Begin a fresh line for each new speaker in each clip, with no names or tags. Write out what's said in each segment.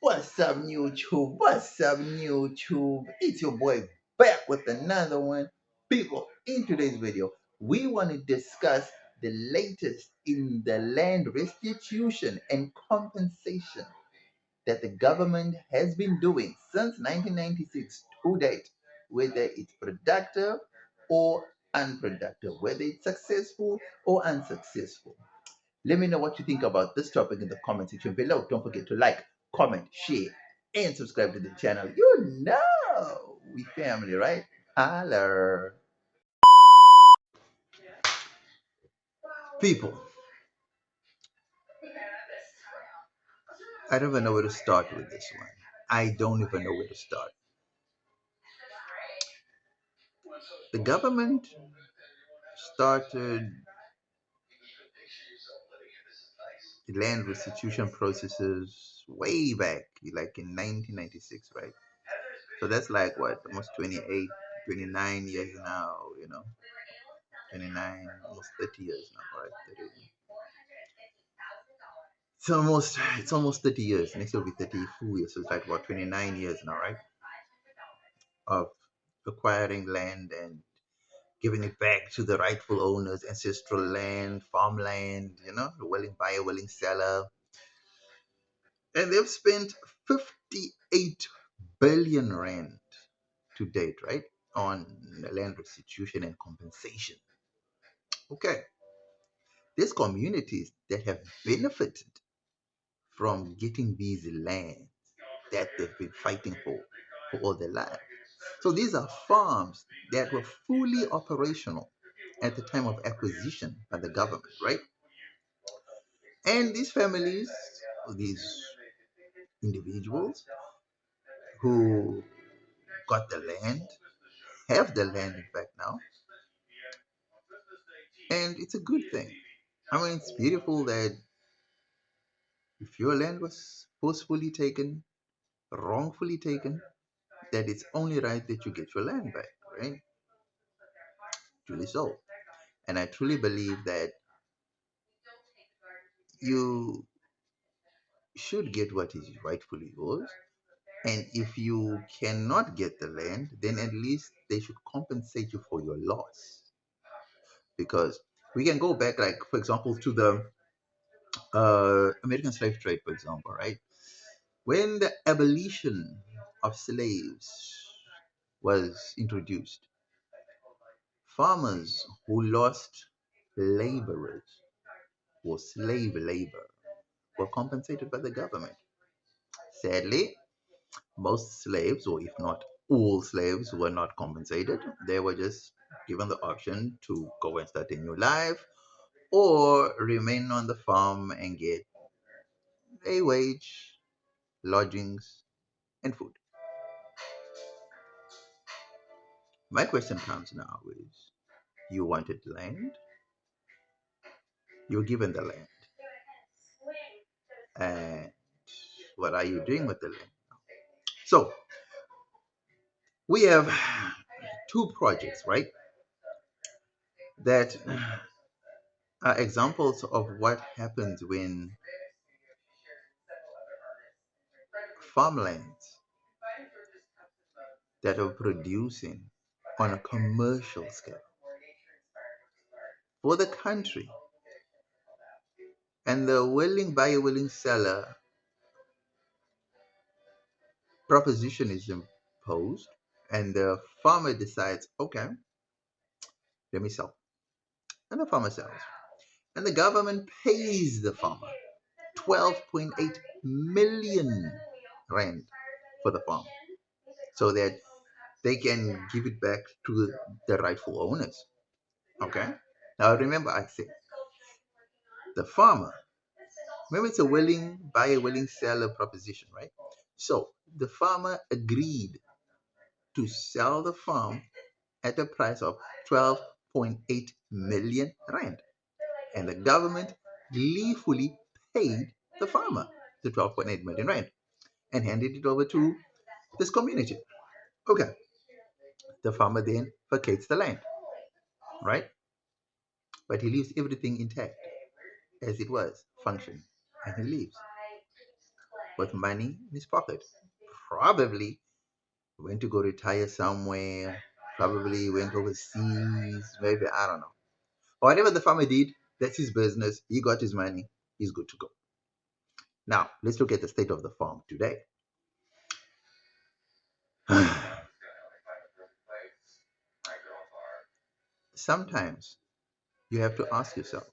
What's up, YouTube? What's up, YouTube? It's your boy back with another one. People, in today's video, we want to discuss the latest in the land restitution and compensation that the government has been doing since 1996 to date, whether it's productive or unproductive, whether it's successful or unsuccessful. Let me know what you think about this topic in the comment section below. Don't forget to like, comment, share, and subscribe to the channel. You know, we family, right? Holler. People, I don't even know where to start with this one. I don't even know where to start. The government started the land restitution processes way back, like in 1996, right? So that's like what, almost 28, 29 years now, 29, almost 30 years now, right? 30. It's almost 30 years. Next year will be 34 years. So it's like about 29 years now, right? Of acquiring land and giving it back to the rightful owners, ancestral land, farmland, the willing buyer, willing seller. And they've spent 58 billion rand to date, right? On land restitution and compensation. Okay. There's communities that have benefited from getting these lands that they've been fighting for all their lives. So these are farms that were fully operational at the time of acquisition by the government, right? And these families, these individuals who got the land, have the land in fact now, and it's a good thing. I mean, it's beautiful that if your land was forcefully taken, wrongfully taken, that it's only right that you get your land back, right? Truly so. And I truly believe that you should get what is rightfully yours. And if you cannot get the land, then at least they should compensate you for your loss. Because we can go back, like, for example, to the American slave trade, for example, right? When the abolition of slaves was introduced, farmers who lost laborers or slave labor were compensated by the government. Sadly, most slaves, or if not all slaves, were not compensated. They were just given the option to go and start a new life or remain on the farm and get a wage, lodgings, and food. My question comes now is, you wanted land, you were given the land, and what are you doing with the land? So we have two projects, right, that are examples of what happens when farmlands that are producing on a commercial scale for the country, and the willing buyer, willing seller proposition is imposed, and the farmer decides, okay, let me sell. And the farmer sells. And the government pays the farmer 12.8 million rand for the farm so that they can give it back to the rightful owners. Okay? Now remember, I said the farmer, remember, it's a willing buyer, willing seller proposition, right? So the farmer agreed to sell the farm at a price of 12.8 million rand. And the government gleefully paid the farmer the 12.8 million rand and handed it over to this community. Okay, the farmer then vacates the land, right? But he leaves everything intact as it was, functioning, and he leaves. with money in his pocket. Probably went to go retire somewhere, probably went overseas, maybe, I don't know. Whatever the farmer did, that's his business. He got his money, he's good to go. Now, let's look at the state of the farm today. Sometimes you have to ask yourself,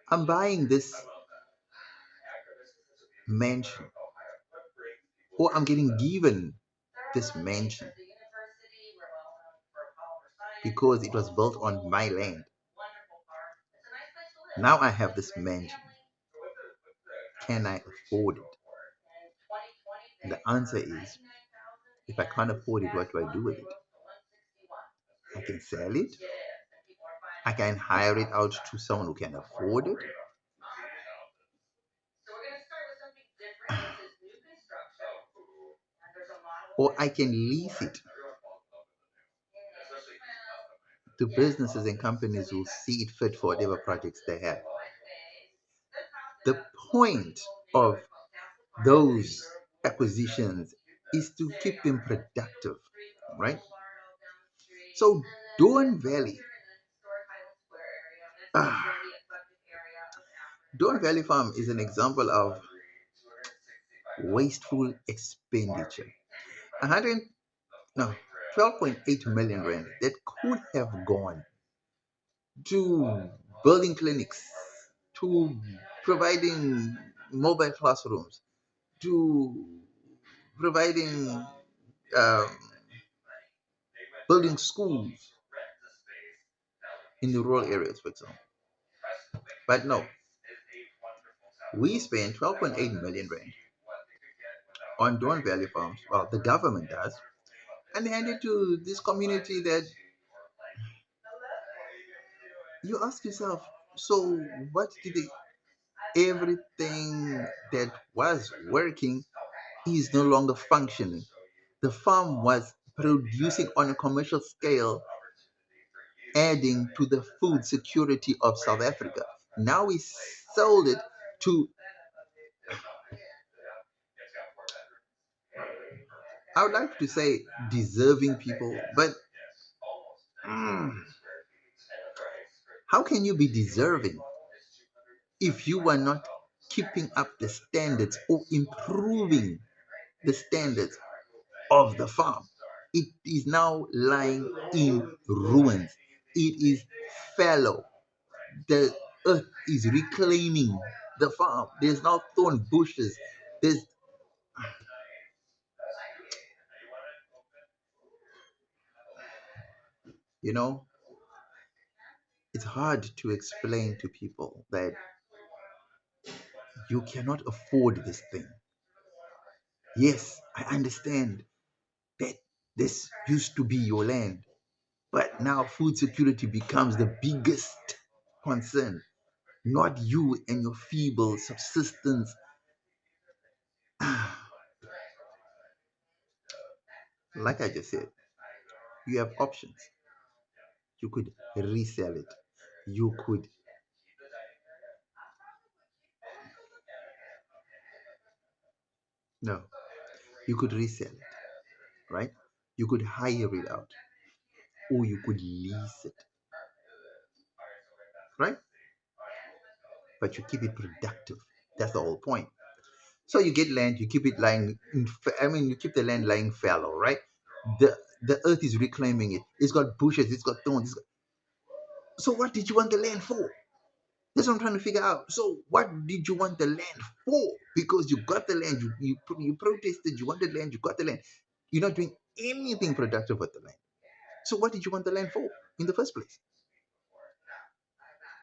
I'm buying this mansion, or I'm getting given this mansion because it was built on my land. Now I have this mansion. Can I afford it? The answer is, if I can't afford it, what do I do with it? I can sell it. I can hire it out to someone who can afford it. Or I can lease it to businesses and companies who see it fit for whatever projects they have. The point of those acquisitions is to keep them productive, right? So, Dawn Valley, ah, Dawn Valley Farm is an example of wasteful expenditure. 100, no, 12.8 million rand that could have gone to building clinics, to providing mobile classrooms, to providing um, building schools in the rural areas, for example. But no, we spend 12.8 million rand on Dawn Valley Farms. Well, the government does, and hand it to this community that you ask yourself, so what did they, everything that was working is no longer functioning. The farm was producing on a commercial scale, adding to the food security of South Africa. Now we sold it to, I would like to say, deserving people, but mm, how can you be deserving if you are not keeping up the standards or improving the standards of the farm? It is now lying in ruins. It is fallow. The earth is reclaiming the farm. There's now thorn bushes. There's, you know, it's hard to explain to people that you cannot afford this thing. Yes, I understand that this used to be your land, but now food security becomes the biggest concern, not you and your feeble subsistence. Like I just said, you have options. You could resell it. You could, no, you could resell it, right? You could hire it out, or you could lease it, right? But you keep it productive. That's the whole point. So you get land, you keep it lying. You keep the land lying fallow, right? The earth is reclaiming it. It's got bushes, it's got thorns. So what did you want the land for? That's what I'm trying to figure out. So what did you want the land for? Because you got the land, you protested, you wanted land, you got the land. You're not doing anything productive with the land. So what did you want the land for in the first place?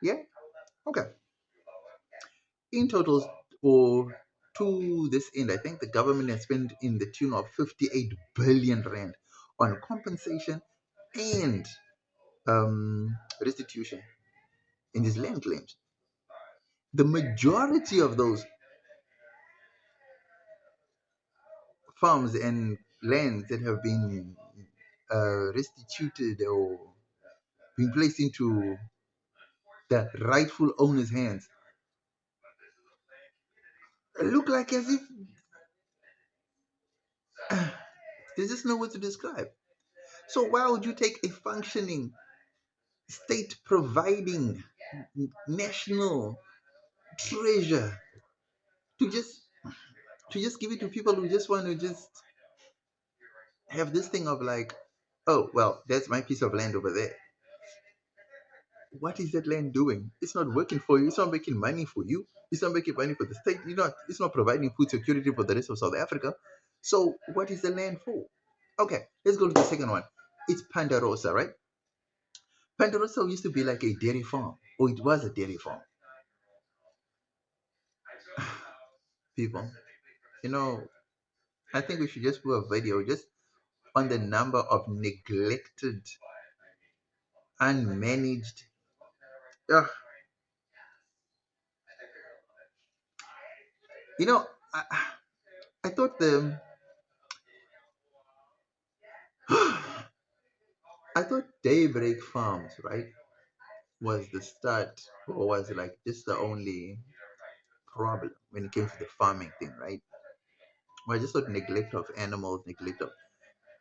Yeah. Okay. In total, or to this end, I think the government has spent in the tune of 58 billion rand on compensation and restitution in these land claims. The majority of those farms and lands that have been restituted or been placed into the rightful owner's hands. It look like as if there's just no word to describe. So why would you take a functioning state providing national treasure to just give it to people who just want to just have this thing of like, oh well, that's my piece of land over there. What is that land doing? It's not working for you. It's not making money for you. It's not making money for the state. It's not providing food security for the rest of South Africa. So what is the land for? Okay, let's go to the second one. It's Ponderosa, right? Ponderosa used to be like a dairy farm, or it was a dairy farm. People, you know, I think we should just do a video just on the number of neglected, unmanaged. Ugh, you know, I, I thought I thought Daybreak Farms, right, was the start, or was like just the only problem when it came to the farming thing, right? Well, I just thought neglect of animals, neglect of.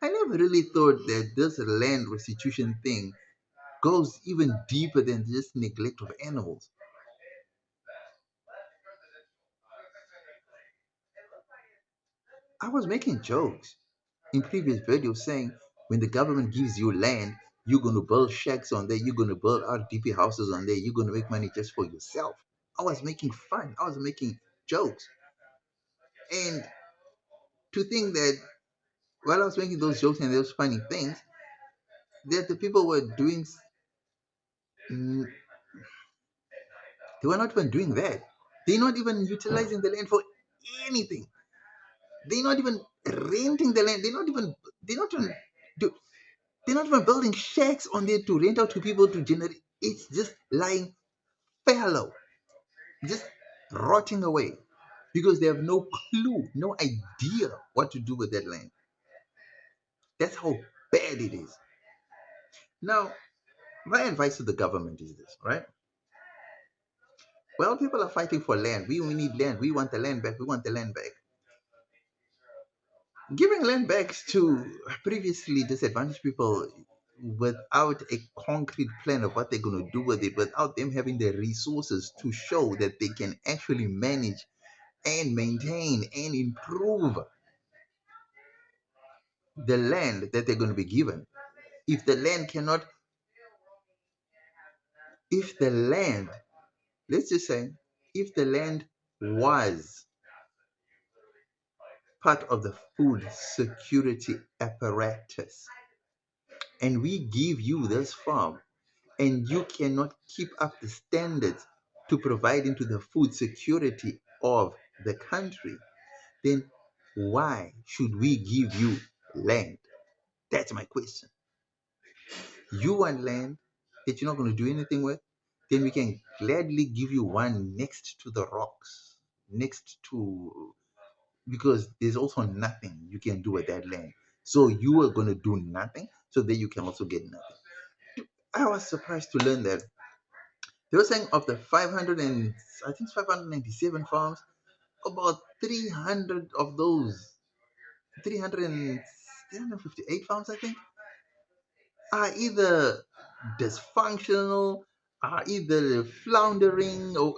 I never really thought that this land restitution thing goes even deeper than just neglect of animals. I was making jokes in previous videos saying when the government gives you land, you're going to build shacks on there, you're going to build RDP houses on there, you're going to make money just for yourself. I was making fun, I was making jokes. And to think that while I was making those jokes and those funny things, that the people were doing, mm, they were not even doing that. They're not even utilizing the land for anything. They're not even renting the land. They're not even, do, they're not even building shacks on there to rent out to people to generate. It's just lying fallow, just rotting away because they have no clue, no idea what to do with that land. That's how bad it is. Now, my advice to the government is this, right? Well, people are fighting for land. We need land. We want the land back. We want the land back. Giving land back to previously disadvantaged people without a concrete plan of what they're going to do with it, without them having the resources to show that they can actually manage and maintain and improve the land that they're going to be given. If the land cannot, if the land, let's just say, if the land was part of the food security apparatus, and we give you this farm, and you cannot keep up the standards to provide into the food security of the country, then why should we give you land? That's my question. You want land that you're not going to do anything with? Then we can gladly give you one next to the rocks, next to, because there's also nothing you can do with that land. So you are going to do nothing, so that you can also get nothing. I was surprised to learn that they were saying of the 500 and I think it's 597 farms, about 300 of those, 300 and 358 farms, I think, are either dysfunctional, are either floundering, or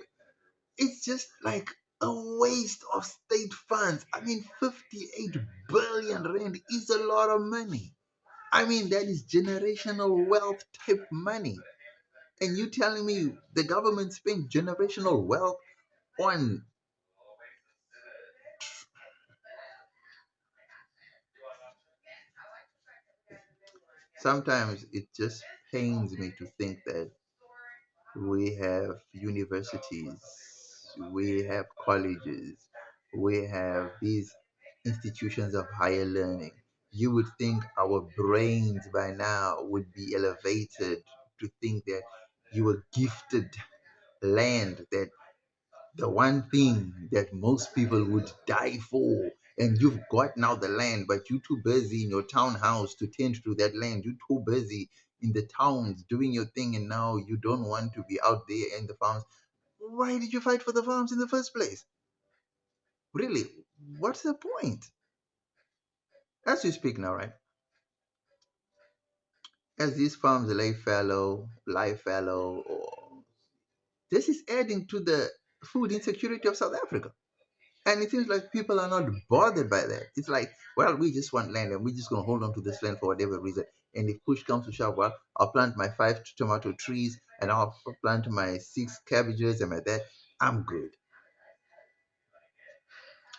it's just like a waste of state funds. I mean, 58 billion rand is a lot of money. I mean, that is generational wealth type money. And you telling me the government spent generational wealth on. Sometimes it just pains me to think that we have universities, we have colleges, we have these institutions of higher learning. You would think our brains by now would be elevated to think that you were gifted land, that the one thing that most people would die for, and you've got now the land, but you're too busy in your townhouse to tend to that land. You're too busy in the towns doing your thing, and now you don't want to be out there in the farms. Why did you fight for the farms in the first place? Really, what's the point? As you speak now, right? As these farms lie fallow, or this is adding to the food insecurity of South Africa. And it seems like people are not bothered by that. It's like, well, we just want land and we're just going to hold on to this land for whatever reason. And if push comes to shove, well, I'll plant my 5 tomato trees and I'll plant my 6 cabbages and my that. I'm good.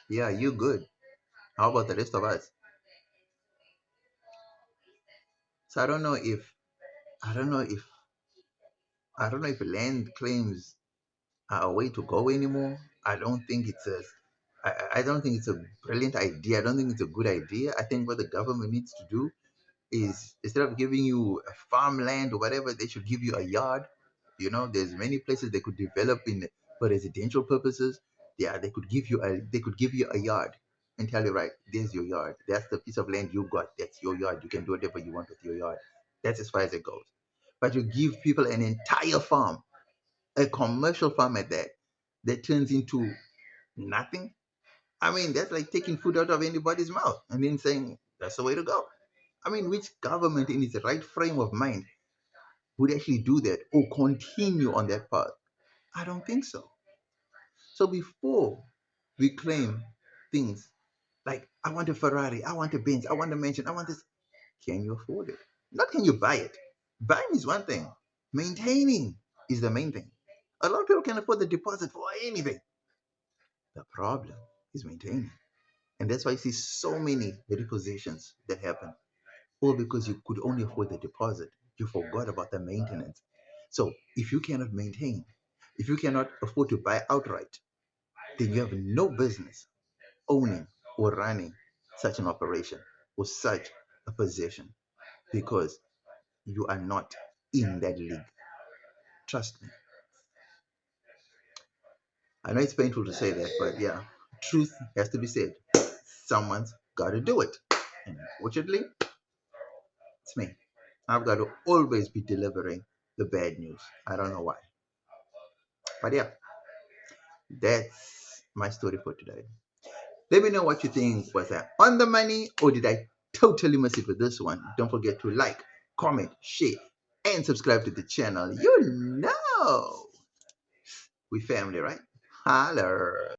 Yeah, you good. How about the rest of us? So I don't know if, I don't know if land claims are a way to go anymore. I don't think it's a, I don't think it's a brilliant idea. I don't think it's a good idea. I think what the government needs to do is instead of giving you a farmland or whatever, they should give you a yard. There's many places they could develop in for residential purposes. Yeah, they could give you a yard and tell you, right, there's your yard. That's the piece of land you got. That's your yard. You can do whatever you want with your yard. That's as far as it goes. But you give people an entire farm, a commercial farm at that, that turns into nothing. I mean, that's like taking food out of anybody's mouth and then saying that's the way to go. I mean, which government in its right frame of mind would actually do that or continue on that path? I don't think so. So before we claim things like, I want a Ferrari, I want a Benz, I want a mansion, I want this, can you afford it? Not can you buy it. Buying is one thing, maintaining is the main thing. A lot of people can afford the deposit for anything. The problem is maintaining. And that's why you see so many repossessions that happen. All because you could only afford the deposit. You forgot about the maintenance. So if you cannot maintain, if you cannot afford to buy outright, then you have no business owning or running such an operation or such a possession because you are not in that league. Trust me. I know it's painful to say that, but yeah, truth has to be said. Someone's got to do it. And unfortunately, it's me. I've got to always be delivering the bad news. I don't know why. But yeah, that's my story for today. Let me know what you think. Was I on the money or did I totally miss it with this one? Don't forget to like, comment, share, and subscribe to the channel. We family, right? Holler.